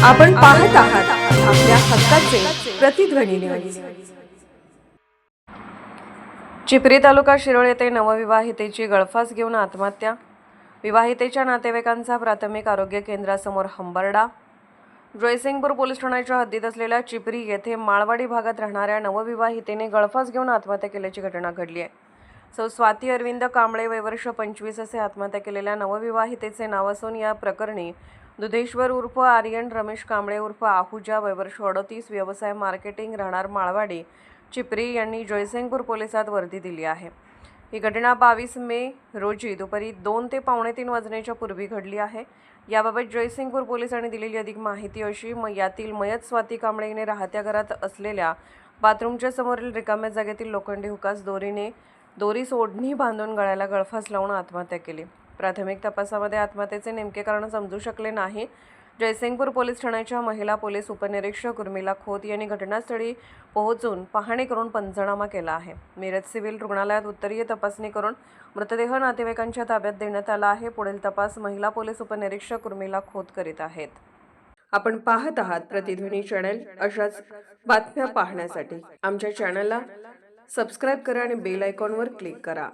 आपण पाहत आहात आपल्या हक्काचे प्रतिध्वनी न्यूज। चिपरी तालुका शिरोळ येथे नवविवाहितेची गळफास घेऊन आत्महत्या। विवाहितेच्या नातेवाईकांचा प्राथमिक आरोग्य केंद्रासमोर हंबरडा। जयसिंगपूर पोलीस ठाण्याच्या हद्दीत असलेल्या चिपरी येथे माळवाडी भागात राहणाऱ्या नवविवाहितेने गळफास घेऊन आत्महत्या केल्याची घटना घडली आहे। सौ स्वाती अरविंद कांबळे वय वर्ष 25 असे आत्महत्या केलेल्या नवविवाहितेचे नाव असून या प्रकरणी दुधेश्वर उर्फ आर्यन रमेश कांबळे उर्फ आहुजा वय वर्ष 38 व्यवसाय मार्केटिंग राहणार माळवाडी चिपरी यांनी जयसिंगपूर पोलिसात वर्दी दिली आहे। ही घटना 22 मे रोजी दुपारी 2 ते पावणे 3 वाजण्याच्या पूर्वी घडली आहे। याबाबत जयसिंगपूर पोलिसांनी दिलेली अधिक माहिती अशी यातील मयत स्वाती कांबळे हिने राहत्या घरात असलेल्या बाथरूमच्या समोरील रिकाम्या जागेतील लोखंडी हुकास दोरी ओढणी बांधून गळ्याला गळफास लावून आत्महत्या केली। प्राथमिक तपासामध्ये आत्महत्येचे नेमके कारण समजू शकले नाही। जयसिंगपूर पोलीस ठाण्याच्या महिला पोलीस उपनिरीक्षक उर्मिला खोत यांनी घटनास्थळी पोहोचून पाहणी करून पंचनामा केला आहे। मिरज सिव्हिल रुग्णालयात उत्तरीय तपासणी करून मृतदेह नातेवाईकांच्या ताब्यात देण्यात आला आहे। पुढील तपास महिला पोलीस उपनिरीक्षक उर्मिला खोत करीत आहेत। आपण पाहत आहात प्रतिध्वनी चॅनल। अशाच बातम्या पाहण्यासाठी आमच्या चॅनलला सबस्क्राइब करा आणि बेल आयकॉनवर क्लिक करा।